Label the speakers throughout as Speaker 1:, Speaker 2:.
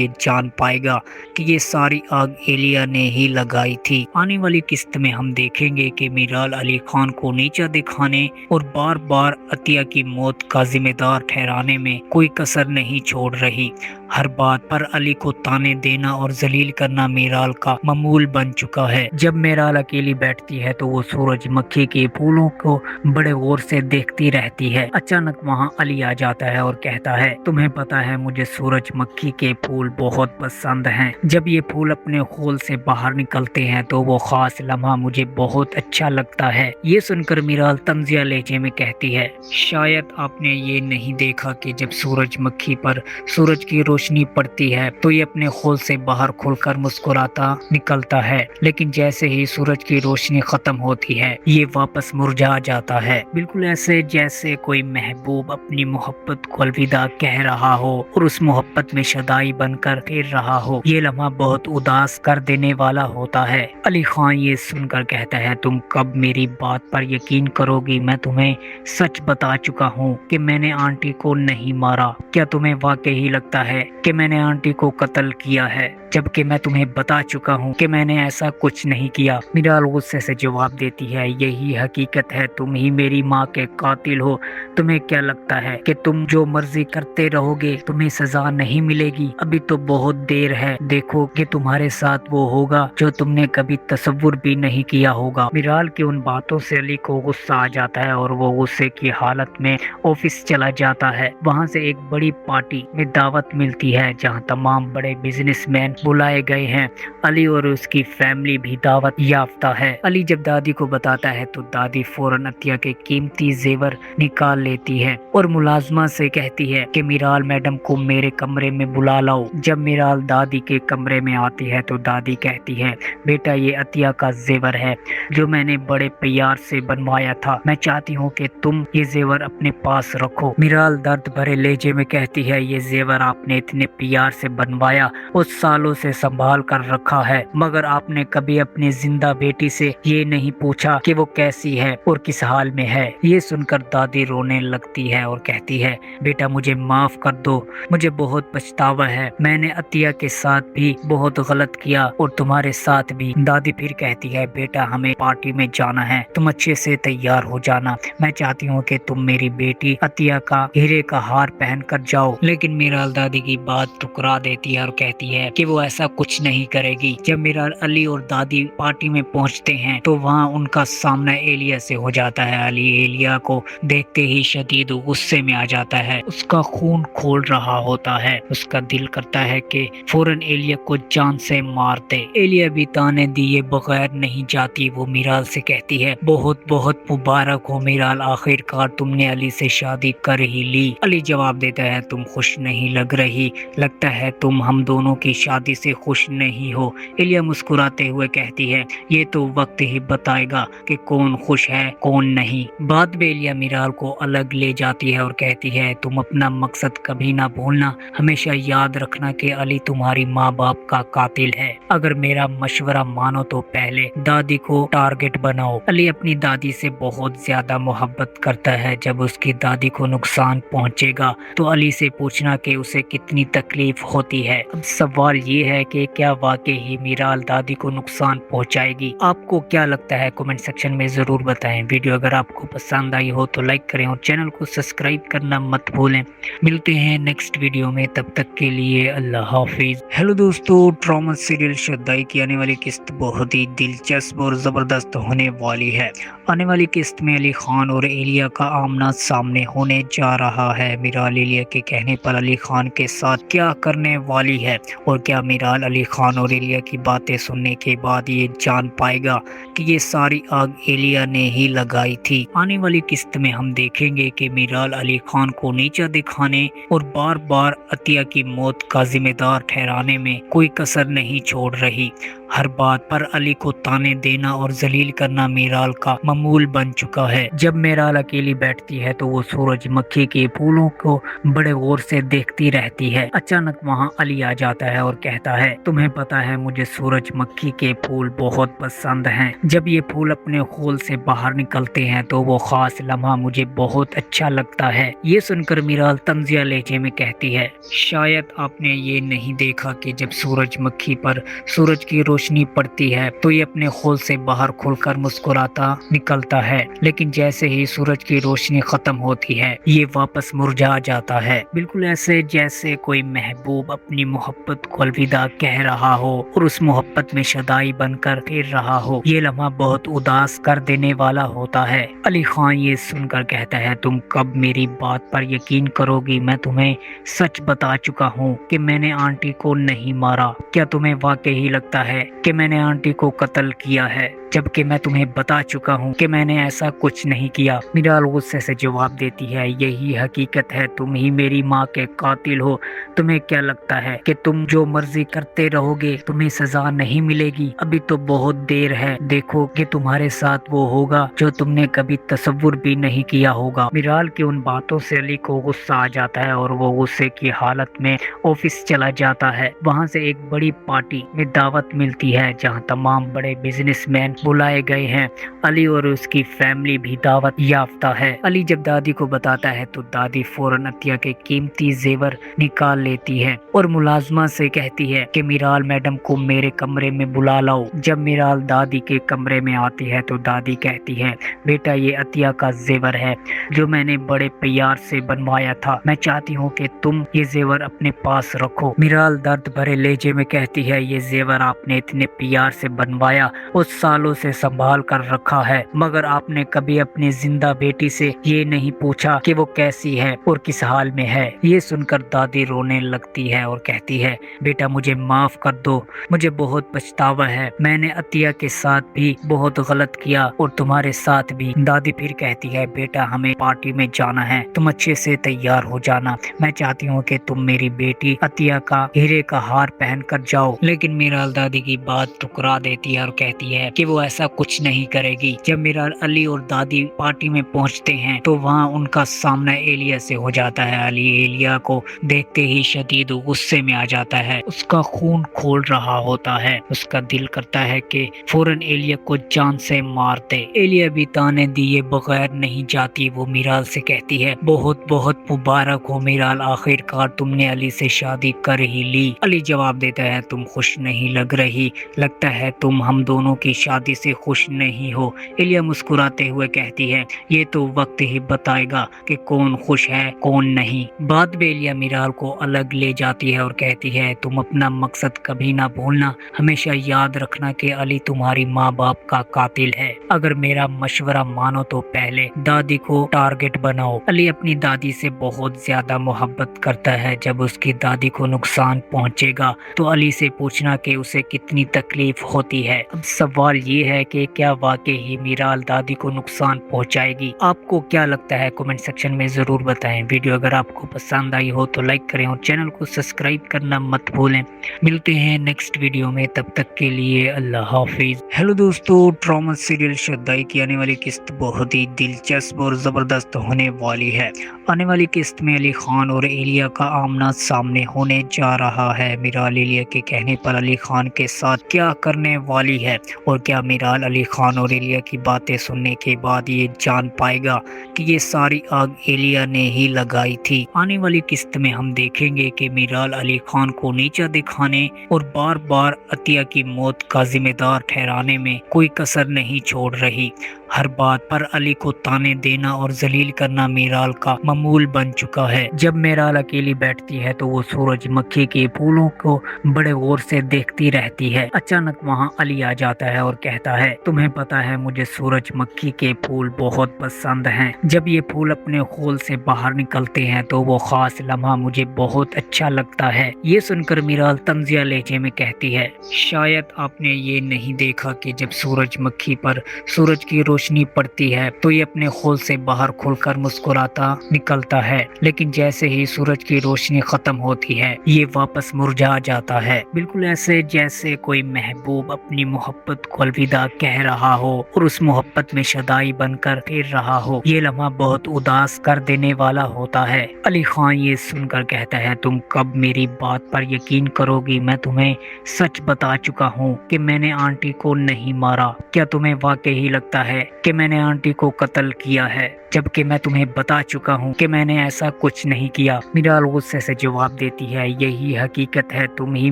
Speaker 1: ये जान पाएगा कि ये सारी आग एलिया ने ही लगाई थी। आने वाली किस्त में हम देखेंगे कि मीराल अली खान को नीचा दिखाने और बार बार अतिया की मौत का जिम्मेदार ठहराने में कोई कसर नहीं छोड़ रही। हर बात पर अली को ताने देना और जलील करना मीराल का मामूल बन चुका है। जब मीराल अकेली बैठती है तो वो सूरजमुखी के फूलों को बड़े गौर से देखती रहती है। अचानक वहाँ अली आ जाता है और कहता है, तुम्हें पता है मुझे सूरजमुखी के फूल बहुत पसंद हैं। जब ये फूल अपने खोल से बाहर निकलते हैं तो वो खास लम्हा मुझे बहुत अच्छा लगता है। ये सुनकर मीराल तंजिया लहजे में कहती है, शायद आपने ये नहीं देखा कि जब सूरजमुखी पर सूरज की रोशनी पड़ती है तो ये अपने खोल से बाहर खुलकर मुस्कुराता निकलता है, लेकिन जैसे ही सूरज की रोशनी खत्म होती है ये वापस मुरझा जाता है। बिल्कुल ऐसे जैसे कोई महबूब अपनी मोहब्बत को अलविदा कह रहा हो और उस मोहब्बत में शदाई बनकर फिर रहा हो। ये लम्हा बहुत उदास कर देने वाला होता है। अली खान ये सुनकर कहता है, तुम कब मेरी बात पर यकीन करोगी? मैं तुम्हें सच बता चुका हूँ कि मैंने आंटी को नहीं मारा। क्या तुम्हें वाकई लगता है कि मैंने आंटी को कत्ल किया है, जबकि मैं तुम्हें बता चुका हूँ कि मैंने ऐसा कुछ नहीं किया। मीराल गुस्से से जवाब देती है, यही हकीकत है, तुम ही मेरी माँ के कातिल हो। तुम्हें क्या लगता है कि तुम जो मर्जी करते रहोगे तुम्हें सजा नहीं मिलेगी? अभी तो बहुत देर है, देखो कि तुम्हारे साथ वो होगा जो तुमने कभी तसव्वुर भी नहीं किया होगा। मीराल की उन बातों से अली को गुस्सा आ जाता है और वो गुस्से की हालत में ऑफिस चला जाता है। वहाँ से एक बड़ी पार्टी में दावत मिलती है जहाँ तमाम बड़े बिजनेसमैन बुलाए गए हैं। अली और उसकी फैमिली भी दावत याफ्ता है। अली जब दादी को बताता है तो दादी फौरन अतिया के कीमती जेवर निकाल लेती है और मुलाजमा से कहती है कि मीराल मैडम को मेरे कमरे में बुला लाओ। जब मीराल दादी के कमरे में आती है तो दादी कहती है, बेटा ये अतिया का जेवर है जो मैंने बड़े प्यार से बनवाया था। मैं चाहती हूँ कि तुम ये जेवर अपने पास रखो। मीराल दर्द भरे लहजे में कहती है, ये जेवर आपने इतने प्यार से बनवाया और सालों से संभाल कर रखा है, मगर आपने कभी अपनी जिंदा बेटी से ये नहीं पूछा कि वो कैसी है और किस हाल में है। ये सुनकर दादी रोने लगती है और कहती है, बेटा मुझे माफ कर दो, मुझे बहुत पछतावा है। मैंने अतिया के साथ भी बहुत गलत किया और तुम्हारे साथ भी। दादी फिर कहती है, बेटा हमें पार्टी में जाना है, तुम अच्छे से तैयार हो जाना। मैं चाहती हूँ कि तुम मेरी बेटी अतिया का हीरे का हार पहन कर जाओ। लेकिन मीराल दादी की बात ठुकरा देती है और कहती है कि वो ऐसा कुछ नहीं करेगी। जब मीराल अली और दादी पार्टी में पहुंचते हैं तो वहाँ उनका सामना एलिया से हो जाता है। अली एलिया को देखते ही शदीद गुस्से में आ जाता है, उसका खून खोल रहा होता है। उसका दिल करता है कि फौरन एलिया को जान से मार दे। एलिया भी ताने दिए बगैर नहीं जाती। वो मीराल से कहती है, बहुत बहुत मुबारक हो मीराल, आखिरकार तुमने अली से शादी कर ही ली। अली जवाब देता है, तुम खुश नहीं लग रही, लगता है तुम हम दोनों की शादी से खुश नहीं हो। एलिया मुस्कुराते हुए कहती है, ये तो वक्त ही बताएगा कि कौन खुश है कौन नहीं। बाद में एलिया मीराल को अलग ले जाती है और कहती है, तुम अपना मकसद कभी ना भूलना, हमेशा याद रखना कि अली तुम्हारी माँ बाप का कातिल है। अगर मेरा मशवरा मानो तो पहले दादी को टारगेट बनाओ। अली अपनी दादी से बहुत ज्यादा मोहब्बत करता है। जब उसकी दादी को नुकसान पहुंचेगा तो अली से पूछना कि उसे कितनी तकलीफ होती है। अब सवाल ये है कि क्या वाकई ही मीराल दादी को नुकसान पहुंचाएगी? आपको क्या लगता है कमेंट सेक्शन में जरूर बताएं। वीडियो अगर आपको पसंद आई हो तो लाइक करें और चैनल को सब्सक्राइब करना मत भूलें। मिलते हैं नेक्स्ट वीडियो में, तब तक के लिए अल्लाह हाफिज। हेलो दोस्तों, ड्रामा सीरियल शदाई की आने वाली किस्त बहुत ही दिलचस्प और जबरदस्त होने वाली है। आने वाली किस्त में अली खान और एलिया का आमना सामने होने जा रहा है। मीराल एलिया के कहने पर अली खान के साथ क्या करने वाली है और क्या मीराल अली खान और एलिया की बातें सुनने के बाद ये जान पाएगा कि ये सारी आग एलिया ने ही लगाई थी। आने वाली किस्त में हम देखेंगे कि मीराल अली खान को नीचा दिखाने और बार बार अतिया की मौत का जिम्मेदार ठहराने में कोई कसर नहीं छोड़ रही। हर बात पर अली को ताने देना और जलील करना मीराल का मामूल बन चुका है। जब मीराल अकेली बैठती है तो वो सूरजमुखी के फूलों को बड़े गौर से देखती रहती है। अचानक वहाँ अली आ जाता है और कहता है, तुम्हें पता है मुझे सूरजमुखी के फूल बहुत पसंद हैं। जब ये फूल अपने खोल से बाहर निकलते हैं तो वो खास लम्हा मुझे बहुत अच्छा लगता है। ये सुनकर मीराल तंजिया लहजे में कहती है, शायद आपने ये नहीं देखा कि जब सूरजमुखी पर सूरज की रोशनी पड़ती है तो ये अपने खोल से बाहर खुलकर मुस्कुराता निकलता है, लेकिन जैसे ही सूरज की रोशनी खत्म होती है ये वापस मुरझा जाता है। बिल्कुल ऐसे जैसे कोई महबूब अपनी मोहब्बत को अलविदा कह रहा हो और उस मोहब्बत में शदाई बनकर फिर रहा हो। ये लम्हा बहुत उदास कर देने वाला होता है। अली खान ये सुनकर कहता है, तुम कब मेरी बात पर यकीन करोगी? मैं तुम्हें सच बता चुका हूँ कि मैंने आंटी को नहीं मारा। क्या तुम्हें वाकई लगता है कि मैंने आंटी को कत्ल किया है, जबकि मैं तुम्हें बता चुका हूँ कि मैंने ऐसा कुछ नहीं किया। मीराल गुस्से से जवाब देती है, यही हकीकत है, तुम ही मेरी माँ के कातिल हो। तुम्हें क्या लगता है कि तुम जो मर्जी करते रहोगे तुम्हें सजा नहीं मिलेगी? अभी तो बहुत देर है, देखो कि तुम्हारे साथ वो होगा जो तुमने कभी तसव्वुर भी नहीं किया होगा। मीराल की उन बातों से अली को गुस्सा आ जाता है और वो गुस्से की हालत में ऑफिस चला जाता है। वहाँ से एक बड़ी पार्टी में दावत मिलती है जहाँ तमाम बड़े बिजनेसमैन बुलाए गए हैं। अली और उसकी फैमिली भी दावत याफ्ता है। अली जब दादी को बताता है तो दादी फौरन अतिया के कीमती जेवर निकाल लेती है और मुलाजमा से कहती है कि मीराल मैडम को मेरे कमरे में बुला लाओ। जब मीराल दादी के कमरे में आती है तो दादी कहती है, बेटा ये अतिया का जेवर है जो मैंने बड़े प्यार से बनवाया था। मैं चाहती हूँ कि तुम ये जेवर अपने पास रखो। मीराल दर्द भरे लहजे में कहती है, ये जेवर आपने इतने प्यार से बनवाया और सालों से संभाल कर रखा है, मगर आपने कभी अपनी जिंदा बेटी से ये नहीं पूछा कि वो कैसी है और किस हाल में है। ये सुनकर दादी रोने लगती है और कहती है, बेटा मुझे माफ कर दो, मुझे बहुत पछतावा है। मैंने अतिया के साथ भी बहुत गलत किया और तुम्हारे साथ भी। दादी फिर कहती है, बेटा हमें पार्टी में जाना है, तुम अच्छे से तैयार हो जाना। मैं चाहती हूँ कि तुम मेरी बेटी अतिया का हीरे का हार पहन कर जाओ। लेकिन मीराल दादी की बात ठुकरा देती है और कहती है कि वो ऐसा कुछ नहीं करेगी। जब मीराल अली और दादी पार्टी में पहुंचते हैं तो वहां उनका सामना एलिया से हो जाता है। अली एलिया को देखते ही शदीद गुस्से में आ जाता है, उसका खून खोल रहा होता है। उसका दिल करता है कि फौरन एलिया को जान से मार दे। एलिया भी ताने दिए बगैर नहीं जाती। वो मीराल से कहती है, बहुत बहुत मुबारक हो मीराल, आखिरकार तुमने अली से शादी कर ही ली। अली जवाब देता है, तुम खुश नहीं लग रही, लगता है तुम हम दोनों की शादी से खुश नहीं हो। एलिया मुस्कुराते हुए कहती है, ये तो वक्त ही बताएगा कि कौन खुश है कौन नहीं। बाद में एलिया मीराल को अलग ले जाती है और कहती है, तुम अपना मकसद कभी ना भूलना, हमेशा याद रखना कि अली तुम्हारी माँ बाप का कातिल है। अगर मेरा मशवरा मानो तो पहले दादी को टारगेट बनाओ। अली अपनी दादी से बहुत ज्यादा मोहब्बत करता है। जब उसकी दादी को नुकसान पहुंचेगा तो अली से पूछना कि उसे कितनी तकलीफ होती है। अब सवाल ये है कि क्या वाकई ही मीराल दादी को नुकसान पहुंचाएगी? आपको क्या लगता है कमेंट सेक्शन में जरूर बताएं। वीडियो अगर आपको पसंद आई हो तो लाइक करें और चैनल को सब्सक्राइब करना मत भूलें। मिलते हैं नेक्स्ट वीडियो में, तब तक के लिए अल्लाह हाफिज। हेलो दोस्तों, ड्रामा सीरियल शदाई की आने वाली किस्त बहुत ही दिलचस्प और जबरदस्त होने वाली है। आने वाली किस्त में अली खान और एलिया का आमना सामने होने जा रहा है। मीराल एलिया के कहने पर अली खान के साथ क्या करने वाली है और क्या मीराल अली खान और एलिया की बातें सुनने के बाद ये जान पाएगा कि ये सारी आग एलिया ने ही लगाई थी। आने वाली किस्त में हम देखेंगे कि मीराल अली खान को नीचा दिखाने और बार बार अतिया की मौत का जिम्मेदार ठहराने में कोई कसर नहीं छोड़ रही। हर बात पर अली को ताने देना और जलील करना मीराल का मामूल बन चुका है। जब मीराल अकेली बैठती है तो वो सूरजमुखी के फूलों को बड़े गौर से देखती रहती है। अचानक वहाँ अली आ जाता है और कहता है, तुम्हें पता है मुझे सूरजमुखी के फूल बहुत पसंद हैं। जब ये फूल अपने खोल से बाहर निकलते हैं तो वो खास लम्हा मुझे बहुत अच्छा लगता है। ये सुनकर मीराल तंजिया लहजे में कहती है, शायद आपने ये नहीं देखा कि जब सूरजमुखी पर सूरज की रोशनी पड़ती है तो ये अपने खोल से बाहर खुलकर मुस्कुराता निकलता है, लेकिन जैसे ही सूरज की रोशनी खत्म होती है ये वापस मुरझा जाता है। बिल्कुल ऐसे जैसे कोई महबूब अपनी मोहब्बत को अलविदा कह रहा हो और उस मोहब्बत में शदाई बनकर फिर रहा हो। ये लम्हा बहुत उदास कर देने वाला होता है। अली खान ये सुनकर कहता है, तुम कब मेरी बात पर यकीन करोगी? मैं तुम्हें सच बता चुका हूँ कि मैंने आंटी को नहीं मारा। क्या तुम्हें वाकई लगता है कि मैंने आंटी को कत्ल किया है, जबकि मैं तुम्हें बता चुका हूँ कि मैंने ऐसा कुछ नहीं किया। मीराल गुस्से से जवाब देती है, यही हकीकत है, तुम ही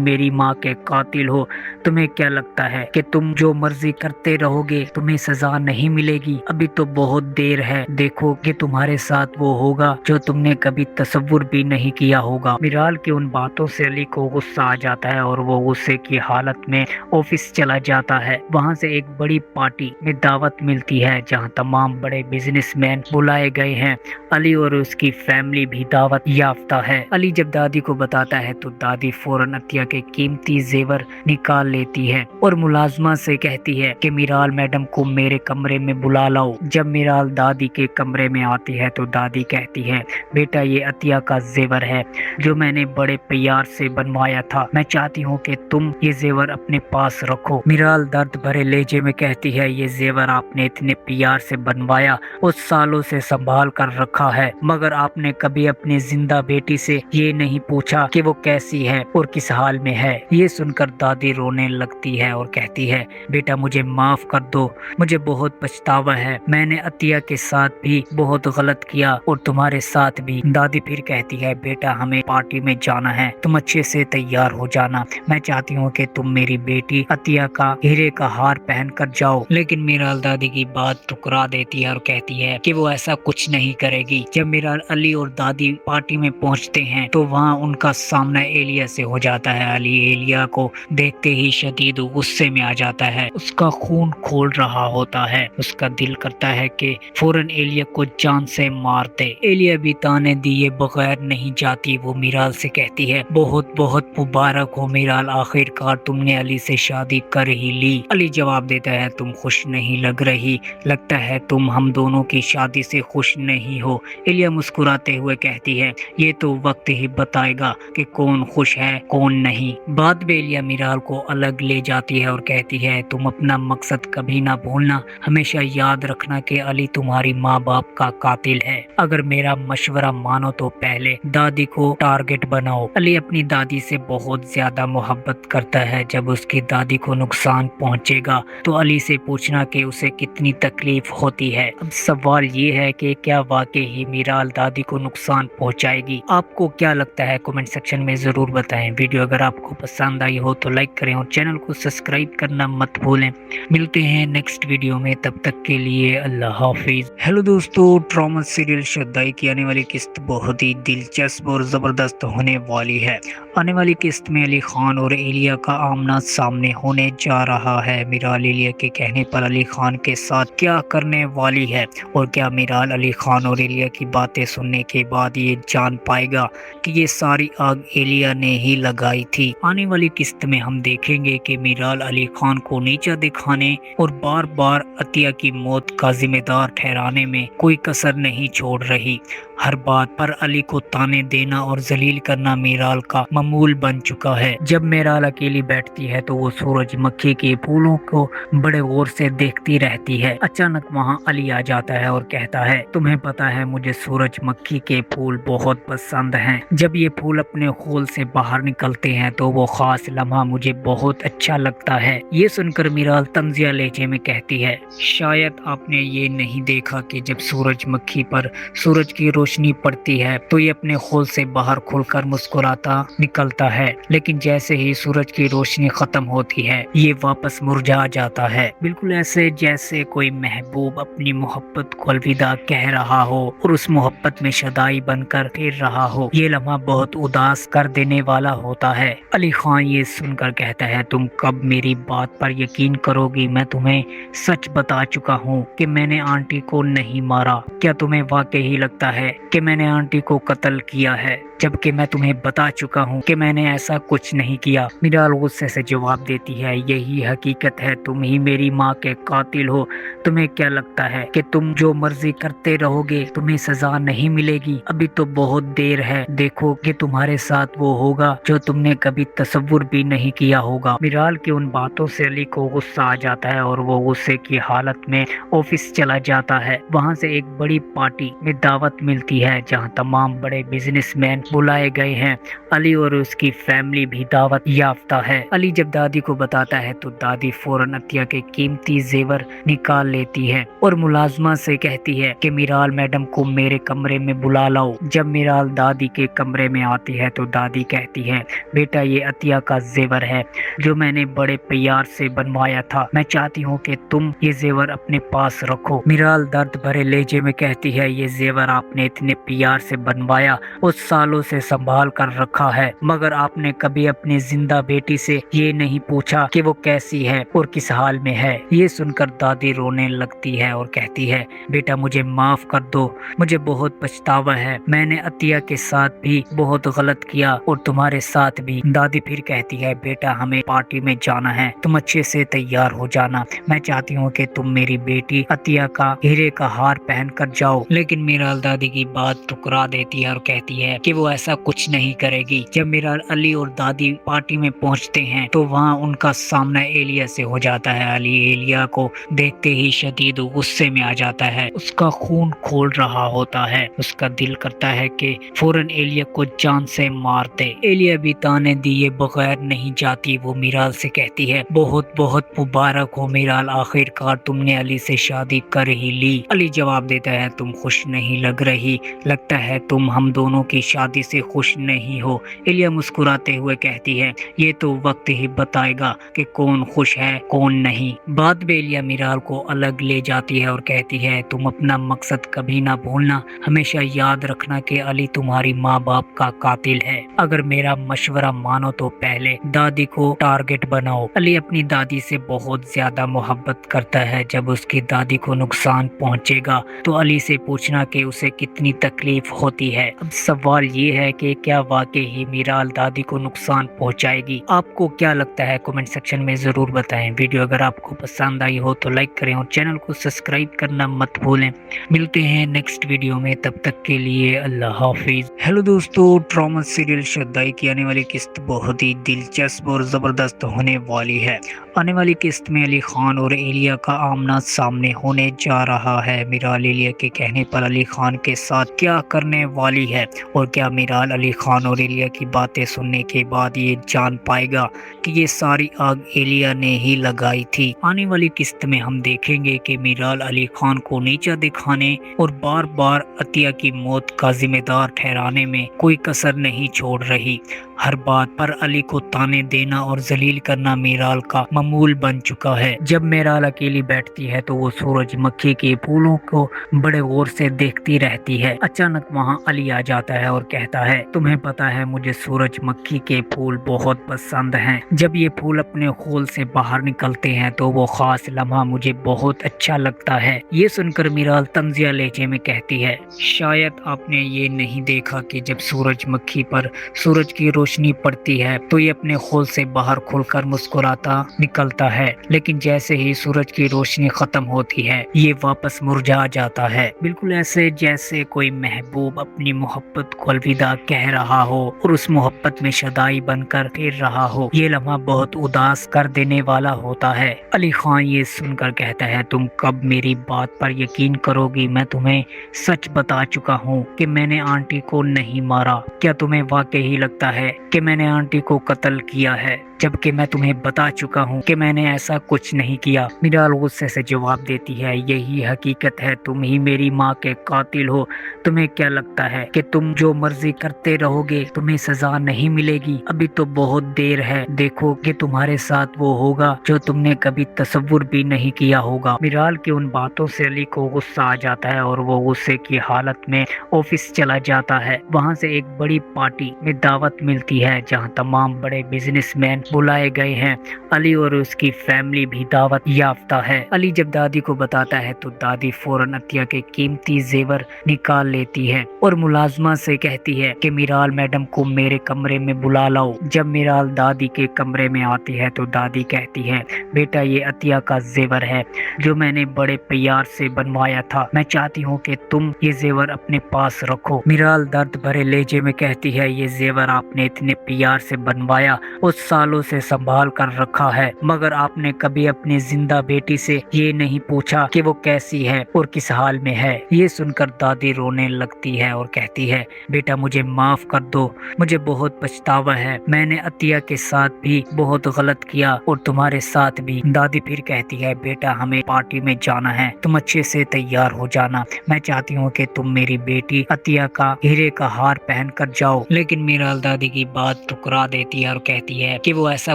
Speaker 1: मेरी माँ के कातिल हो। तुम्हें क्या लगता है कि तुम जो मर्जी करते रहोगे तुम्हें सजा नहीं मिलेगी? अभी तो बहुत देर है, देखो कि तुम्हारे साथ वो होगा जो तुमने कभी तसव्वुर भी नहीं किया होगा। मीराल की उन बातों से अली को गुस्सा आ जाता है और वो गुस्से की हालत में ऑफिस चला जाता है। वहाँ से एक बड़ी पार्टी में दावत मिलती है जहाँ तमाम बड़े बिजनेसमैन बुलाए गए हैं। अली और उसकी फैमिली भी दावत याफ्ता है। अली जब दादी को बताता है तो दादी फौरन अतिया के कीमती जेवर निकाल लेती है और मुलाजमा से कहती है कि मीराल मैडम को मेरे कमरे में बुला लाओ। जब मीराल दादी के कमरे में आती है तो दादी कहती है, बेटा ये अतिया का जेवर है जो मैंने बड़े प्यार से बनवाया था। मैं चाहती हूँ कि तुम ये जेवर अपने पास रखो। मीराल दर्द भरे लहजे में कहती है, ये जेवर आपने इतने प्यार से बनवाया और सालों से संभाल कर रखा है, मगर आपने कभी अपनी जिंदा बेटी से ये नहीं पूछा कि वो कैसी है और किस हाल में है। ये सुनकर दादी रोने लगती है और कहती है, बेटा मुझे माफ कर दो, मुझे बहुत पछतावा है। मैंने अतिया के साथ भी बहुत गलत किया और तुम्हारे साथ भी। दादी फिर कहती है, बेटा हमें पार्टी में जाना है, तुम अच्छे से तैयार हो जाना। मैं चाहती हूँ कि तुम मेरी बेटी अतिया का हीरे का हार पहन कर जाओ। लेकिन मीराल दादी की बात ठुकरा देती है और कहती है कि वो ऐसा कुछ नहीं करेगी। जब मीराल अली और दादी पार्टी में पहुंचते हैं तो वहां उनका सामना एलिया से हो जाता है। अली एलिया को देखते ही शदीद गुस्से में आ जाता है, उसका खून खोल रहा होता है। उसका दिल करता है कि फौरन एलिया को जान से मार दे। एलिया भी ताने दिए बगैर नहीं जाती। वो मीराल से कहती है, बहुत बहुत मुबारक हो मीराल, आखिरकार तुमने अली से शादी कर ही ली। अली जवाब देता है, तुम खुश नहीं लग रही, लगता है तुम हम दोनों की शादी से खुश नहीं हो। एलिया मुस्कुराते हुए कहती है, ये तो वक्त ही बताएगा कि कौन खुश है कौन नहीं। बाद में एलिया मीराल को अलग ले जाती है और कहती है, तुम अपना मकसद कभी ना भूलना, हमेशा याद रखना कि अली तुम्हारी माँ बाप का कातिल है। अगर मेरा मशवरा मानो तो पहले दादी को टारगेट बनाओ। अली अपनी दादी से बहुत ज्यादा मोहब्बत करता है। जब उसकी दादी को नुकसान पहुंचेगा तो अली से पूछना कि उसे कितनी तकलीफ होती है। अब सवाल ये है कि क्या वाकई ही मीराल दादी को नुकसान पहुंचाएगी? आपको क्या लगता है कमेंट सेक्शन में जरूर बताएं। वीडियो अगर आपको पसंद आई हो तो लाइक करें और चैनल को सब्सक्राइब करना मत भूलें। मिलते हैं नेक्स्ट वीडियो में, तब तक के लिए अल्लाह हाफिज। हेलो दोस्तों, ड्रामा सीरियल शदाई की आने वाली किस्त बहुत ही दिलचस्प और जबरदस्त होने वाली है। आने वाली किस्त में अली खान और एलिया का आमना सामने होने जा रहा है। मीराल एलिया के कहने पर अली खान के साथ क्या करने वाली है और क्या मीराल अली खान और एलिया की बातें सुनने के बाद ये जान पाएगा कि ये सारी आग एलिया ने ही लगाई थी। आने वाली किस्त में हम देखेंगे कि मीराल अली खान को नीचा दिखाने और बार बार अतिया की मौत का जिम्मेदार ठहराने में कोई कसर नहीं छोड़ रही। हर बात पर अली को ताने देना और जलील करना मीराल का मामूल बन चुका है। जब मीराल अकेली बैठती है तो वो सूरजमुखी के फूलों को बड़े गौर से देखती रहती है। अचानक वहाँ अली आ जाता है और कहता है, तुम्हें पता है मुझे सूरजमुखी के फूल बहुत पसंद हैं। जब ये फूल अपने खोल से बाहर निकलते हैं तो वो खास लम्हा मुझे बहुत अच्छा लगता है। ये सुनकर मीराल तंजिया लहजे में कहती है, शायद आपने ये नहीं देखा कि जब सूरजमुखी पर सूरज की रोशनी पड़ती है तो ये अपने खोल से बाहर खुलकर मुस्कुराता निकलता है, लेकिन जैसे ही सूरज की रोशनी खत्म होती है ये वापस मुरझा जाता है। बिल्कुल ऐसे जैसे कोई महबूब अपनी मोहब्बत को अलविदा कह रहा हो और उस मोहब्बत में शदाई बनकर फिर रहा हो। ये लम्हा बहुत उदास कर देने वाला होता है। अली खान ये सुनकर कहता है, तुम कब मेरी बात पर यकीन करोगी? मैं तुम्हें सच बता चुका हूँ कि मैंने आंटी को नहीं मारा। क्या तुम्हें वाकई लगता है कि मैंने आंटी को कत्ल किया है? जबकि मैं तुम्हें बता चुका हूँ कि मैंने ऐसा कुछ नहीं किया। मीराल गुस्से से जवाब देती है, यही हकीकत है, तुम ही मेरी माँ के कातिल हो। तुम्हें क्या लगता है कि तुम जो मर्जी करते रहोगे तुम्हें सजा नहीं मिलेगी? अभी तो बहुत देर है, देखो कि तुम्हारे साथ वो होगा जो तुमने कभी तसव्वुर भी नहीं किया होगा। मीराल की उन बातों से अली को गुस्सा आ जाता है और वो गुस्से की हालत में ऑफिस चला जाता है। वहाँ से एक बड़ी पार्टी में दावत मिलती है जहाँ तमाम बड़े बिजनेसमैन बुलाए गए हैं। अली और उसकी फैमिली भी दावत याफ्ता है। अली जब दादी को बताता है तो दादी फौरन अतिया के कीमती जेवर निकाल लेती है और मुलाजमा से कहती है कि मीराल मैडम को मेरे कमरे में बुला लाओ। जब मीराल दादी के कमरे में आती है तो दादी कहती है, बेटा ये अतिया का जेवर है जो मैंने बड़े प्यार से बनवाया था, मैं चाहती हूँ कि तुम ये जेवर अपने पास रखो। मीराल दर्द भरे लहजे में कहती है, ये जेवर आपने इतने प्यार से बनवाया और सालों से संभाल कर रखा है, मगर आपने कभी अपनी जिंदा बेटी से ये नहीं पूछा कि वो कैसी है और किस हाल में है। ये सुनकर दादी रोने लगती है और कहती है, बेटा मुझे माफ कर दो, मुझे बहुत पछतावा है, मैंने अतिया के साथ भी बहुत गलत किया और तुम्हारे साथ भी। दादी फिर कहती है, बेटा हमें पार्टी में जाना है, तुम अच्छे से तैयार हो जाना, मैं चाहती हूँ कि तुम मेरी बेटी अतिया का हीरे का हार पहन कर जाओ। लेकिन मीराल दादी की बात ठुकरा देती है और कहती है कि वो ऐसा कुछ नहीं करेगी। जब मीराल अली और दादी पार्टी में पहुँचते हैं तो वहाँ उनका सामना एलिया से हो जाता है। अली एलिया को देखते ही शदीद गुस्से में आ जाता है, उसका खून खोल रहा होता है, उसका दिल करता है कि फौरन एलिया को जान से मार दे। एलिया भी ताने दिए बगैर नहीं जाती, वो मीराल से कहती है, बहुत बहुत मुबारक हो मीराल, आखिरकार तुमने अली से शादी कर ही ली। अली जवाब देता है, तुम खुश नहीं लग रही, लगता है तुम हम दोनों की शादी से खुश नहीं हो। एलिया मुस्कुराते हुए कहती है, ये तो वक्त ही बताएगा कि कौन खुश है कौन नहीं। बाद में एलिया मीराल को अलग ले जाती है और कहती है, तुम अपना मकसद कभी ना भूलना, हमेशा याद रखना कि अली तुम्हारी माँ बाप का कातिल है। अगर मेरा मशवरा मानो तो पहले दादी को टारगेट बनाओ। अली अपनी दादी से बहुत ज्यादा मोहब्बत करता है, जब उसकी दादी को नुकसान पहुंचेगा तो अली से पूछना कि उसे कितनी तकलीफ होती है। अब सवाल ये है कि क्या वाकई ही मीराल दादी को नुकसान पहुंचाएगी? आपको क्या लगता है कमेंट सेक्शन में जरूर बताएं। वीडियो अगर आपको पसंद आई हो तो लाइक करें और चैनल को सब्सक्राइब करना मत भूलें। मिलते हैं नेक्स्ट वीडियो में, तब तक के लिए अल्लाह हाफिज। हेलो दोस्तों, ड्रामा सीरियल शदाई की आने वाली किस्त बहुत ही दिलचस्प और जबरदस्त होने वाली है। आने वाली किस्त में अली खान और एलिया का आमना सामने होने जा रहा है। मीराल एलिया के कहने पर अली खान के साथ क्या करने वाली है और क्या मीराल अली खान और एलिया की बातें सुनने के बाद ये जान पाएगा कि ये सारी आग एलिया ने ही लगाई थी। आने वाली किस्त में हम देखेंगे कि मीराल अली खान को नीचा दिखाने और बार बार अतिया की मौत का जिम्मेदार ठहराने में कोई कसर नहीं छोड़ रही। हर बात पर अली को ताने देना और जलील करना मीराल का मामूल बन चुका है। जब मीराल अकेली बैठती है तो वो सूरजमुखी के फूलों को बड़े गौर से देखती रहती है। अचानक वहाँ अली आ जाता है और कहता है, तुम्हें पता है मुझे सूरजमुखी के फूल बहुत पसंद हैं। जब ये फूल अपने खोल से बाहर निकलते हैं तो वो खास लम्हा मुझे बहुत अच्छा लगता है। ये सुनकर मीराल तंजिया लहजे में कहती है, शायद आपने ये नहीं देखा कि जब सूरजमुखी पर सूरज की रोशनी पड़ती है तो ये अपने खोल से बाहर खुलकर मुस्कुराता निकलता है, लेकिन जैसे ही सूरज की रोशनी खत्म होती है ये वापस मुरझा जाता है। बिल्कुल ऐसे जैसे कोई महबूब अपनी मोहब्बत को अलविदा कह रहा हो और उस मोहब्बत में शदाई बनकर फिर रहा हो। ये लम्हा बहुत उदास कर देने वाला होता है। अली खान ये सुनकर कहता है, तुम कब मेरी बात पर यकीन करोगी? मैं तुम्हें सच बता चुका हूँ कि मैंने आंटी को नहीं मारा। क्या तुम्हें वाकई ही लगता है कि मैंने आंटी को कत्ल किया है, जबकि मैं तुम्हें बता चुका हूँ कि मैंने ऐसा कुछ नहीं किया? मीराल गुस्से से जवाब देती है, यही हकीकत है, तुम ही मेरी माँ के कातिल हो। तुम्हें क्या लगता है कि तुम जो मर्जी करते रहोगे तुम्हें सजा नहीं मिलेगी? अभी तो बहुत देर है, देखो कि तुम्हारे साथ वो होगा जो तुमने कभी तसव्वुर भी नहीं किया होगा। मीराल की उन बातों से अली को गुस्सा आ जाता है और वो गुस्से की हालत में ऑफिस चला जाता है। वहाँ से एक बड़ी पार्टी में दावत मिलती है जहाँ तमाम बड़े बिजनेसमैन बुलाए गए हैं। अली और उसकी फैमिली भी दावत याफ्ता है। अली जब दादी को बताता है तो दादी फौरन अतिया के कीमती जेवर निकाल लेती है और मुलाजमा से कहती है कि मीराल मैडम को मेरे कमरे में बुला लाओ। जब मीराल दादी के कमरे में आती है तो दादी कहती है, बेटा ये अतिया का जेवर है जो मैंने बड़े प्यार से बनवाया था। मैं चाहती हूँ कि तुम ये जेवर अपने पास रखो। मीराल दर्द भरे लहजे में कहती है, ये जेवर आपने इतने प्यार से बनवाया और सालों से संभाल कर रखा है, मगर आपने कभी अपनी जिंदा बेटी से ये नहीं पूछा कि वो कैसी है और किस हाल में है। ये सुनकर दादी रोने लगती है और कहती है, बेटा मुझे माफ कर दो, मुझे बहुत पछतावा है। मैंने अतिया के साथ भी बहुत गलत किया और तुम्हारे साथ भी। दादी फिर कहती है, बेटा हमें पार्टी में जाना है, तुम अच्छे से तैयार हो जाना। मैं चाहती हूँ कि तुम मेरी बेटी अतिया का हीरे का हार पहन कर जाओ। लेकिन मीराल दादी की बात ठुकरा देती है और कहती है कि वो ऐसा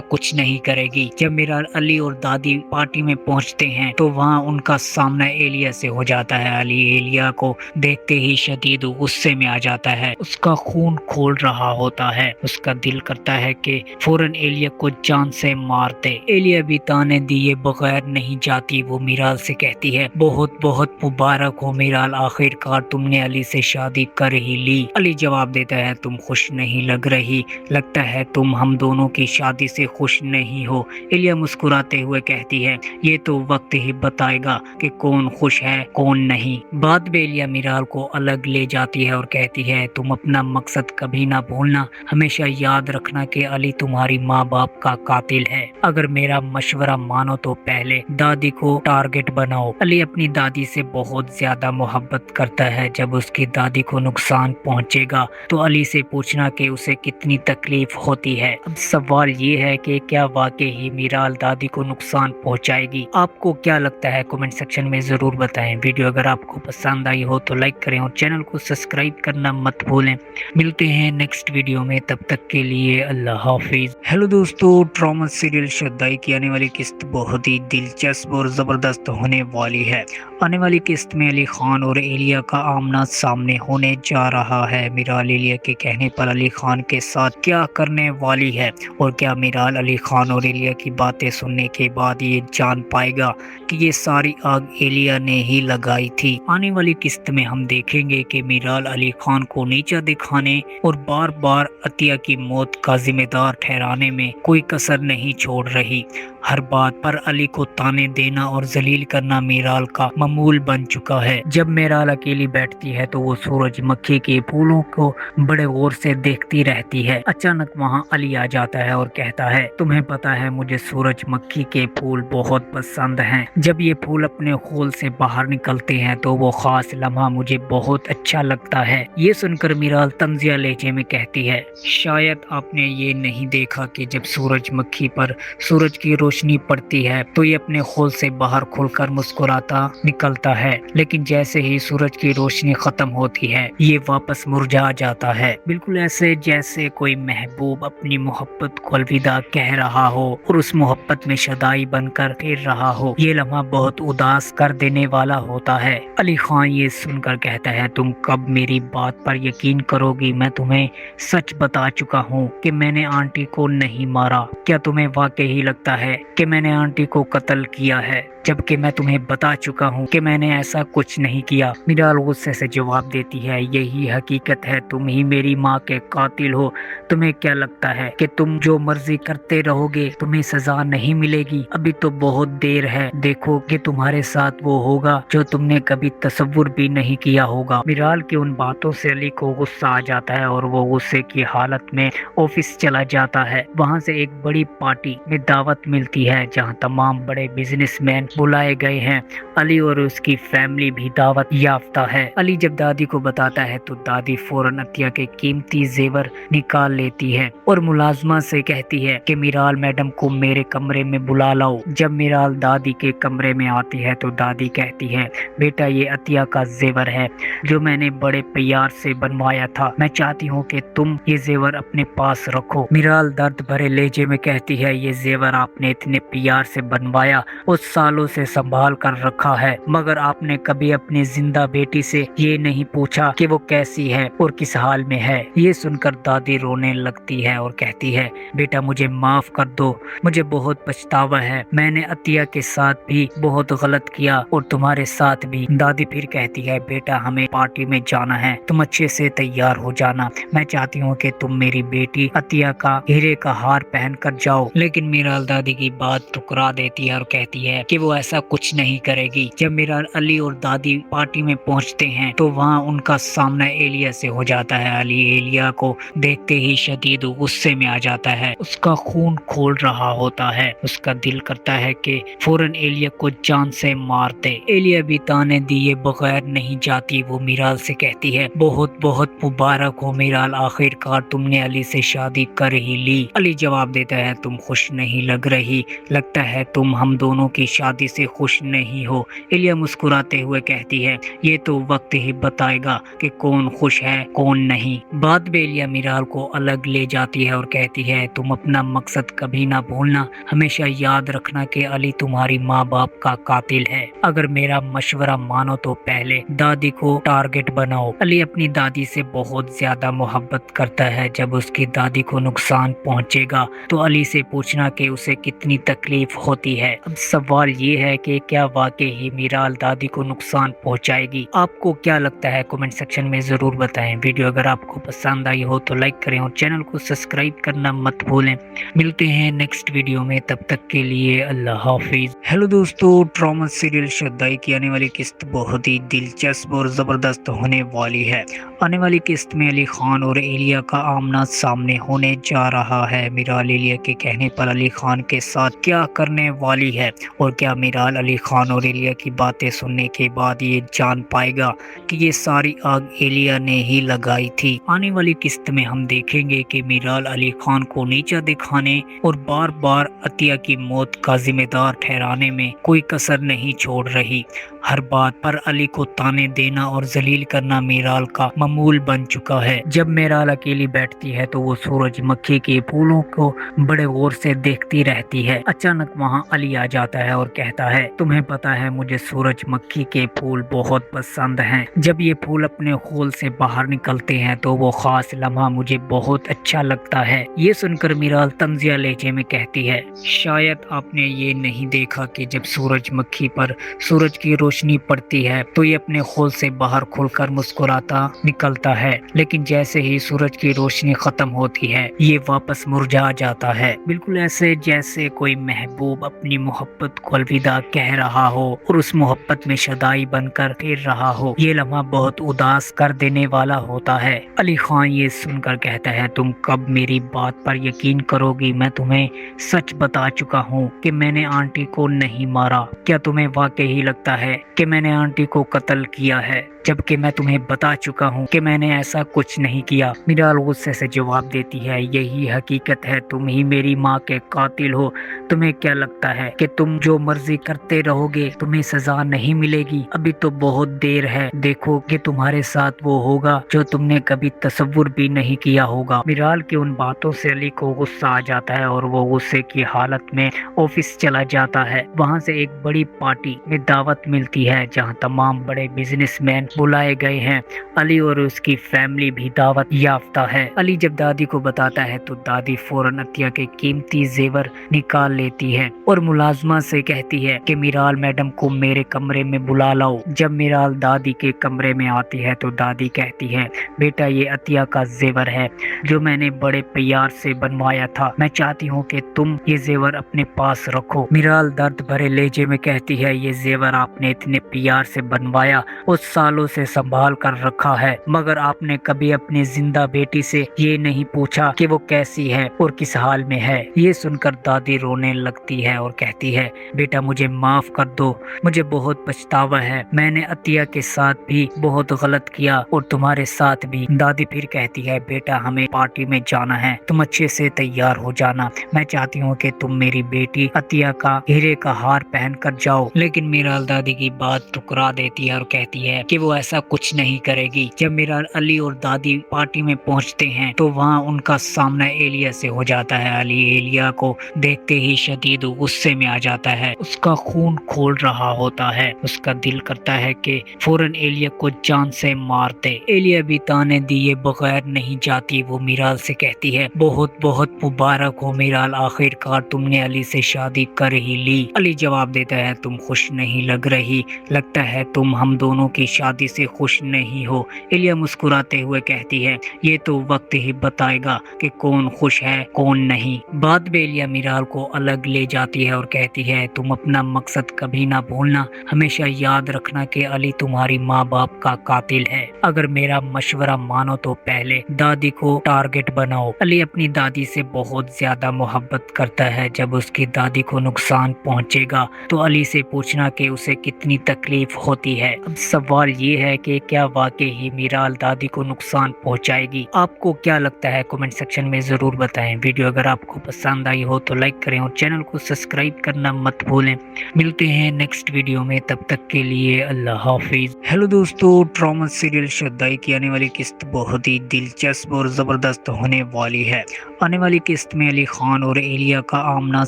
Speaker 1: कुछ नहीं करेगी। जब मीराल अली और दादी पार्टी में पहुंचते हैं तो वहाँ उनका सामना एलिया से हो जाता है। अली एलिया को देखते ही शदीद गुस्से में आ जाता है, उसका खून खोल रहा होता है। उसका दिल करता है कि फौरन एलिया को जान से मार दे। एलिया भी ताने दिए बगैर नहीं जाती। वो मीराल से कहती है, बहुत बहुत मुबारक हो मीराल, आखिरकार तुमने अली से शादी कर ही ली। अली जवाब देता है, तुम खुश नहीं लग रही, लगता है तुम हम दोनों की शादी से खुश नहीं हो। एलिया मुस्कुराते हुए कहती है, ये तो वक्त ही बताएगा कि कौन खुश है कौन नहीं। बाद में एलिया मीराल को अलग ले जाती है और कहती है, तुम अपना मकसद कभी ना भूलना, हमेशा याद रखना कि अली तुम्हारी माँ बाप का कातिल है। अगर मेरा मशवरा मानो तो पहले दादी को टारगेट बनाओ। अली अपनी दादी से बहुत ज्यादा मोहब्बत करता है। जब उसकी दादी को नुकसान पहुंचेगा तो अली से पूछना कि उसे कितनी तकलीफ होती है। अब सवाल ये है कि क्या वाकई ही मीराल दादी को नुकसान पहुंचाएगी? आपको क्या लगता है कमेंट सेक्शन में जरूर बताएं। वीडियो अगर आपको पसंद आई हो तो लाइक करें और चैनल को सब्सक्राइब करना मत भूलें। मिलते हैं नेक्स्ट वीडियो में, तब तक के लिए अल्लाह हाफिज। हेलो दोस्तों, ड्रामा सीरियल शदाई की आने वाली किस्त बहुत ही दिलचस्प और जबरदस्त होने वाली है। आने वाली किस्त में अली खान और एलिया का आमना सामने होने जा रहा है। मीराल एलिया के कहने पर अली खान के साथ क्या करने वाली है और क्या मीराल अली खान और एलिया की बातें सुनने के बाद ये जान पाएगा कि ये सारी आग एलिया ने ही लगाई थी। आने वाली किस्त में हम देखेंगे कि मीराल अली खान को नीचा दिखाने और बार बार अतिया की मौत का जिम्मेदार ठहराने में कोई कसर नहीं छोड़ रही। हर बात पर अली को ताने देना और जलील करना मीराल का मामूल बन चुका है। जब मीराल अकेली बैठती है तो वो सूरजमुखी के फूलों को बड़े गौर से देखती रहती है। अचानक वहाँ अली आ जाता है और कहता है, तुम्हें पता है मुझे सूरजमुखी के फूल बहुत पसंद हैं। जब ये फूल अपने खोल से बाहर निकलते हैं तो वो खास लम्हा मुझे बहुत अच्छा लगता है। ये सुनकर मीराल तंजिया लहजे में कहती है, शायद आपने ये नहीं देखा कि जब सूरजमुखी पर सूरज की रोशनी पड़ती है तो ये अपने खोल से बाहर खुलकर मुस्कुराता निकलता है, लेकिन जैसे ही सूरज की रोशनी खत्म होती है ये वापस मुरझा जाता है। बिल्कुल ऐसे जैसे कोई महबूब अपनी मोहब्बत को अलविदा कह रहा हो और उस मोहब्बत में शदाई बनकर फिर रहा हो। ये लम्हा बहुत उदास कर देने वाला होता है। अली खान ये सुनकर कहता है, तुम कब मेरी बात पर यकीन करोगी? मैं तुम्हें सच बता चुका हूँ कि मैंने आंटी को नहीं मारा। क्या तुम्हें वाकई ही लगता है कि मैंने आंटी को कत्ल किया है, जबकि मैं तुम्हें बता चुका हूँ कि मैंने ऐसा कुछ नहीं किया? मीराल गुस्से से जवाब देती है, यही हकीकत है, तुम ही मेरी माँ के कातिल हो। तुम्हें क्या लगता है कि तुम जो मर्जी करते रहोगे तुम्हें सजा नहीं मिलेगी? अभी तो बहुत देर है, देखो कि तुम्हारे साथ वो होगा जो तुमने कभी तसव्वुर भी नहीं किया होगा। मीराल की उन बातों से अली को गुस्सा आ जाता है और वो गुस्से की हालत में ऑफिस चला जाता है। वहाँ से एक बड़ी पार्टी में दावत मिलती है जहाँ तमाम बड़े बिजनेसमैन बुलाए गए हैं। अली और उसकी फैमिली भी दावत याफ्ता है। अली जब दादी को बताता है तो दादी फौरन अतिया के कीमती जेवर निकाल लेती है और मुलाजमा से कहती है कि मीराल मैडम को मेरे कमरे में बुला लाओ। जब मीराल दादी के कमरे में आती है तो दादी कहती है, बेटा ये अतिया का जेवर है जो मैंने बड़े प्यार से बनवाया था। मैं चाहती हूँ कि तुम ये जेवर अपने पास रखो। मीराल दर्द भरे लहजे में कहती है, ये जेवर आपने इतने प्यार से बनवाया और सालों से संभाल कर रखा है, मगर आपने कभी अपनी जिंदा बेटी से ये नहीं पूछा कि वो कैसी है और किस हाल में है। ये सुनकर दादी रोने लगती है और कहती है, बेटा मुझे माफ कर दो, मुझे बहुत पछतावा है, मैंने अतिया के साथ भी बहुत गलत किया और तुम्हारे साथ भी। दादी फिर कहती है, बेटा हमें पार्टी में जाना है, तुम अच्छे से तैयार हो जाना, मैं चाहती हूँ कि तुम मेरी बेटी अतिया का हीरे का हार पहन कर जाओ। लेकिन मीराल दादी की बात ठुकरा देती है और कहती है कि वो ऐसा कुछ नहीं करेगी। जब मीराल अली और दादी पार्टी में पहुंचते हैं तो वहाँ उनका सामना एलिया से हो जाता है। अली एलिया को देखते ही शदीद गुस्से में आ जाता है, उसका खून खोल रहा होता है, उसका दिल करता है कि फौरन एलिया को जान से मार दे। एलिया भी ताने दिए बगैर नहीं जाती, वो मीराल से कहती है, बहुत बहुत मुबारक हो मीराल, आखिरकार तुमने अली से शादी कर ही ली। अली जवाब देता है, तुम खुश नहीं लग रही, लगता है तुम हम दोनों की शादी से खुश नहीं हो। एलिया मुस्कुराते हुए कहती है, ये तो वक्त ही बताएगा कि कौन खुश है कौन नहीं। बाद में एलिया मीराल को अलग ले जाती है और कहती है, तुम अपना मकसद कभी ना भूलना, हमेशा याद रखना कि अली तुम्हारी माँ बाप का कातिल है। अगर मेरा मशवरा मानो तो पहले दादी को टारगेट बनाओ। अली अपनी दादी से बहुत ज्यादा मोहब्बत करता है, जब उसकी दादी को नुकसान पहुंचेगा तो अली से पूछना कि उसे कितनी तकलीफ होती है। अब सवाल ये है कि क्या वाकई ही मीराल दादी को नुकसान पहुंचाएगी? आपको क्या लगता है कमेंट सेक्शन में जरूर बताएं। वीडियो अगर आपको पसंद आई हो तो लाइक करें और चैनल को सब्सक्राइब करना मत भूलें। मिलते हैं नेक्स्ट वीडियो में, तब तक के लिए अल्लाह हाफिज। हेलो दोस्तों, ड्रामा सीरियल शदाई की आने वाली किस्त बहुत ही दिलचस्प और जबरदस्त होने वाली है। आने वाली किस्त में अली खान और एलिया का आमना सामने होने जा रहा है। मीराल एलिया के कहने पर अली खान के साथ क्या करने वाली है और क्या मीराल अली खान और एलिया की बातें सुनने के बाद ये जान पाएगा कि ये सारी आग एलिया ने ही लगाई थी। आने वाली किस्त में हम देखेंगे कि मीराल अली खान को नीचा दिखाने और बार बार अतिया की मौत का जिम्मेदार ठहराने में कोई कसर नहीं छोड़ रही। हर बात पर अली को ताने देना और जलील करना मीराल का मामूल बन चुका है। जब मीराल अकेली बैठती है तो वो सूरजमुखी के फूलों को बड़े गौर से देखती रहती है। अचानक वहाँ अली आ जाता है और कहता है, तुम्हें पता है मुझे सूरजमुखी के फूल बहुत पसंद हैं। जब ये फूल अपने खोल से बाहर निकलते हैं तो वो खास लम्हा मुझे बहुत अच्छा लगता है। ये सुनकर मीराल तंजिया लहजे में कहती है, शायद आपने ये नहीं देखा कि जब सूरजमुखी पर सूरज की रोशनी पड़ती है तो ये अपने खोल से बाहर खुलकर मुस्कुराता निकलता है, लेकिन जैसे ही सूरज की रोशनी खत्म होती है ये वापस मुरझा जाता है। बिल्कुल ऐसे जैसे कोई महबूब अपनी मोहब्बत को अलविदा कह रहा हो और उस मोहब्बत में शदाई बनकर फिर रहा हो। ये लम्हा बहुत उदास कर देने वाला होता है। अली खान ये सुनकर कहता है, तुम कब मेरी बात पर यकीन करोगी? मैं तुम्हें सच बता चुका हूँ कि मैंने आंटी को नहीं मारा। क्या तुम्हें वाकई ही लगता है कि मैंने आंटी को कत्ल किया है, जबकि मैं तुम्हें बता चुका हूँ कि मैंने ऐसा कुछ नहीं किया? मीराल गुस्से से जवाब देती है, यही हकीकत है, तुम ही मेरी माँ के कातिल हो। तुम्हें क्या लगता है कि तुम जो मर्जी करते रहोगे तुम्हें सजा नहीं मिलेगी? अभी तो बहुत देर है, देखो कि तुम्हारे साथ वो होगा जो तुमने कभी तसव्वुर भी नहीं किया होगा। मीराल की उन बातों से अली को गुस्सा आ जाता है और वो गुस्से की हालत में ऑफिस चला जाता है। वहाँ से एक बड़ी पार्टी में दावत मिलती है जहाँ तमाम बड़े बिजनेसमैन बुलाए गए हैं। अली और उसकी फैमिली भी दावत याफ्ता है। अली जब दादी को बताता है तो दादी फौरन अतिया के कीमती जेवर निकाल लेती है और मुलाजमा से कहती है कि मीराल मैडम को मेरे कमरे में बुला लाओ। जब मीराल दादी के कमरे में आती है तो दादी कहती है, बेटा ये अतिया का जेवर है जो मैंने बड़े प्यार से बनवाया था, मैं चाहती हूँ कि तुम ये जेवर अपने पास रखो। मीराल दर्द भरे लहजे में कहती है, ये जेवर आपने इतने प्यार से बनवाया और सालों से संभाल कर रखा है, मगर आपने कभी अपनी जिंदा बेटी से ये नहीं पूछा कि वो कैसी है और किस हाल में है। ये सुनकर दादी रोने लगती है और कहती है, बेटा मुझे माफ कर दो, मुझे बहुत पछतावा है, मैंने अतिया के साथ भी बहुत गलत किया और तुम्हारे साथ भी। दादी फिर कहती है, बेटा हमें पार्टी में जाना है, तुम अच्छे से तैयार हो जाना, मैं चाहती हूँ कि तुम मेरी बेटी अतिया का हीरे का हार पहन कर जाओ। लेकिन मीराल दादी की बात ठुकरा देती है और कहती है कि वो वो ऐसा कुछ नहीं करेगी। जब मीराल अली और दादी पार्टी में पहुंचते हैं तो वहाँ उनका सामना एलिया से हो जाता है। अली एलिया को देखते ही शदीद गुस्से में आ जाता है, उसका खून खोल रहा होता है। उसका दिल करता है कि फौरन एलिया को जान से मार दे। एलिया भी ताने दिए बगैर नहीं जाती। वो मीराल से कहती है, बहुत बहुत मुबारक हो मीराल, आखिरकार तुमने अली से शादी कर ही ली। अली जवाब देता है, तुम खुश नहीं लग रही, लगता है तुम हम दोनों की शादी से खुश नहीं हो। एलिया मुस्कुराते हुए कहती है, ये तो वक्त ही बताएगा कि कौन खुश है कौन नहीं। बाद में एलिया मीराल को अलग ले जाती है और कहती है, तुम अपना मकसद कभी ना भूलना, हमेशा याद रखना कि अली तुम्हारी माँ बाप का कातिल है। अगर मेरा मशवरा मानो तो पहले दादी को टारगेट बनाओ। अली अपनी दादी से बहुत ज्यादा मोहब्बत करता है। जब उसकी दादी को नुकसान पहुंचेगा तो अली से पूछना कि उसे कितनी तकलीफ होती है। अब सवाल ये है कि क्या वाकई ही मीराल दादी को नुकसान पहुंचाएगी? आपको क्या लगता है कमेंट सेक्शन में जरूर बताएं। वीडियो अगर आपको पसंद आई हो तो लाइक करें और चैनल को सब्सक्राइब करना मत भूलें। मिलते हैं नेक्स्ट वीडियो में, तब तक के लिए अल्लाह हाफिज। हेलो दोस्तों, ड्रामा सीरियल शुद्धाई की आने वाली किस्त बहुत ही दिलचस्प और जबरदस्त होने वाली है। आने वाली किस्त में अली खान और एलिया का आमना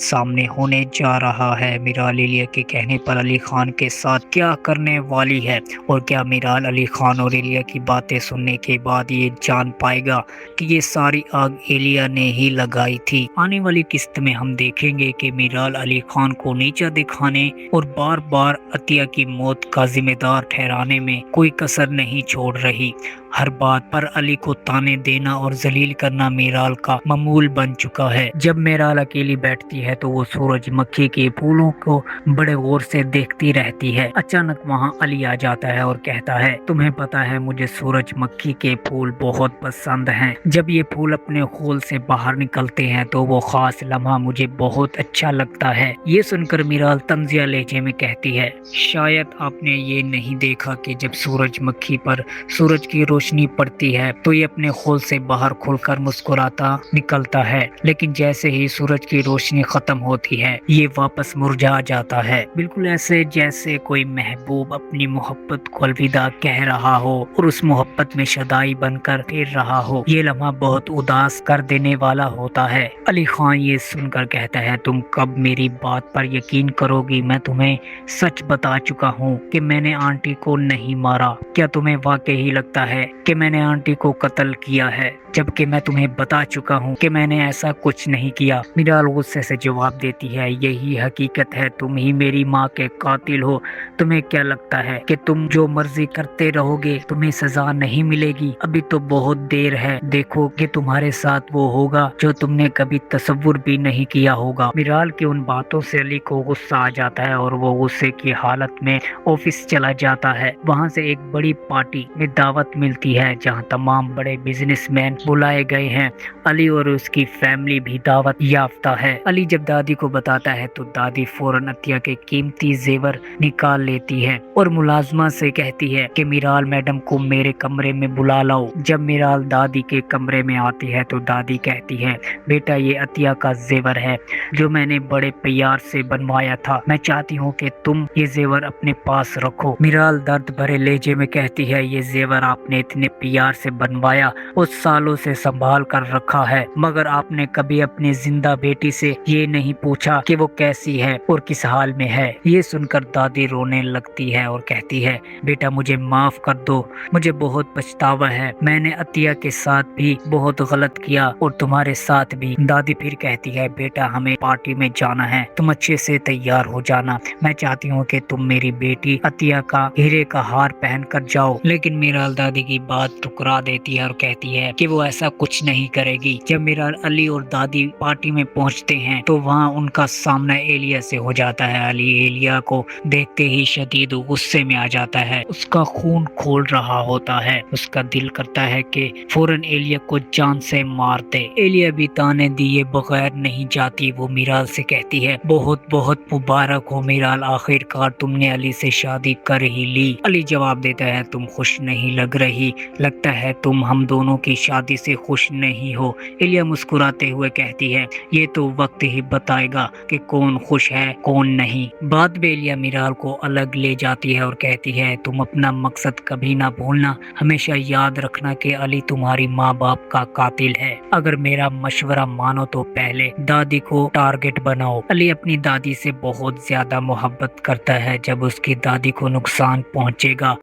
Speaker 1: सामने होने जा रहा है। मीराल एलिया के कहने पर अली खान के साथ क्या करने वाली है और क्या मीराल अली खान और एलिया की बातें सुनने के बाद ये जान पाएगा कि ये सारी आग एलिया ने ही लगाई थी। आने वाली किस्त में हम देखेंगे कि मीराल अली खान को नीचा दिखाने और बार बार अतिया की मौत का जिम्मेदार ठहराने में कोई कसर नहीं छोड़ रही। हर बात पर अली को ताने देना और जलील करना मीराल का मामूल बन चुका है। जब मीराल अकेली बैठती है तो वो सूरजमुखी के फूलों को बड़े गौर से देखती रहती है। अचानक वहाँ अली आ जाता है और कहता है, तुम्हें पता है मुझे सूरजमुखी के फूल बहुत पसंद हैं। जब ये फूल अपने खोल से बाहर निकलते हैं तो वो खास लम्हा मुझे बहुत अच्छा लगता है। ये सुनकर मीराल तंजिया लहजे में कहती है, शायद आपने ये नहीं देखा कि जब सूरजमुखी पर सूरज की रोशनी पड़ती है तो ये अपने खोल से बाहर खुलकर मुस्कुराता निकलता है, लेकिन जैसे ही सूरज की रोशनी खत्म होती है ये वापस मुरझा जाता है। बिल्कुल ऐसे जैसे कोई महबूब अपनी मोहब्बत को अलविदा कह रहा हो और उस मोहब्बत में शदाई बनकर फिर रहा हो। ये लम्हा बहुत उदास कर देने वाला होता है। अली खान ये सुनकर कहता है, तुम कब मेरी बात पर यकीन करोगी? मैं तुम्हें सच बता चुका हूँ कि मैंने आंटी को नहीं मारा। क्या तुम्हें वाकई ही लगता है कि मैंने आंटी को कत्ल किया है, जबकि मैं तुम्हें बता चुका हूँ कि मैंने ऐसा कुछ नहीं किया। मीराल गुस्से से जवाब देती है, यही हकीकत है, तुम ही मेरी माँ के कातिल हो। तुम्हें क्या लगता है कि तुम जो मर्जी करते रहोगे तुम्हें सजा नहीं मिलेगी? अभी तो बहुत देर है, देखो कि तुम्हारे साथ वो होगा जो तुमने कभी तसव्वुर भी नहीं किया होगा। मीराल की उन बातों से अली को गुस्सा आ जाता है और वो गुस्से की हालत में ऑफिस चला जाता है। वहाँ से एक बड़ी पार्टी में दावत मिलती है जहाँ तमाम बड़े बिजनेसमैन बुलाए गए हैं। अली और उसकी फैमिली भी दावत याफ्ता है। अली जब दादी को बताता है तो दादी फौरन अतिया के कीमती जेवर निकाल लेती है और मुलाजमा से कहती है कि मीराल मैडम को मेरे कमरे में बुला लाओ। जब मीराल दादी के कमरे में आती है तो दादी कहती है, बेटा ये अतिया का जेवर है जो मैंने बड़े प्यार से बनवाया था। मैं चाहती हूँ कि तुम ये जेवर अपने पास रखो। मीराल दर्द भरे लहजे में कहती है, ये जेवर आपने इतने प्यार से बनवाया और सालों से संभाल कर रखा है, मगर आपने कभी अपनी जिंदा बेटी से ये नहीं पूछा कि वो कैसी है और किस हाल में है। ये सुनकर दादी रोने लगती है और कहती है, बेटा मुझे माफ कर दो, मुझे बहुत पछतावा है। मैंने अतिया के साथ भी बहुत गलत किया और तुम्हारे साथ भी। दादी फिर कहती है, बेटा हमें पार्टी में जाना है, तुम अच्छे से तैयार हो जाना। मैं चाहती हूँ कि तुम मेरी बेटी अतिया का हीरे का हार पहन कर जाओ। लेकिन मीराल दादी की बात ठुकरा देती है और कहती है कि वो ऐसा कुछ नहीं करेगी। जब मीराल अली और दादी पार्टी में पहुंचते हैं तो वहाँ उनका सामना एलिया से हो जाता है। अली एलिया को देखते ही शदीद गुस्से में आ जाता है, उसका खून खोल रहा होता है। उसका दिल करता है कि फौरन एलिया को जान से मार दे। एलिया भी ताने दिए बगैर नहीं जाती। वो मीराल से कहती है, बहुत बहुत मुबारक हो मीराल, आखिरकार तुमने अली से शादी कर ही ली। अली जवाब देता है, तुम खुश नहीं लग रही, लगता है तुम हम दोनों की शादी से खुश नहीं हो। एलिया मुस्कुराते हुए कहती है, ये तो वक्त ही बताएगा कि कौन खुश है कौन नहीं। बाद में एलिया मीराल को अलग ले जाती है और कहती है, तुम अपना मकसद कभी ना भूलना। हमेशा याद रखना कि अली तुम्हारी माँ बाप का कातिल है। अगर मेरा मशवरा मानो तो पहले दादी को टारगेट बनाओ। अली अपनी दादी से बहुत ज्यादा मोहब्बत करता है। जब उसकी दादी को नुकसान पहुंचेगा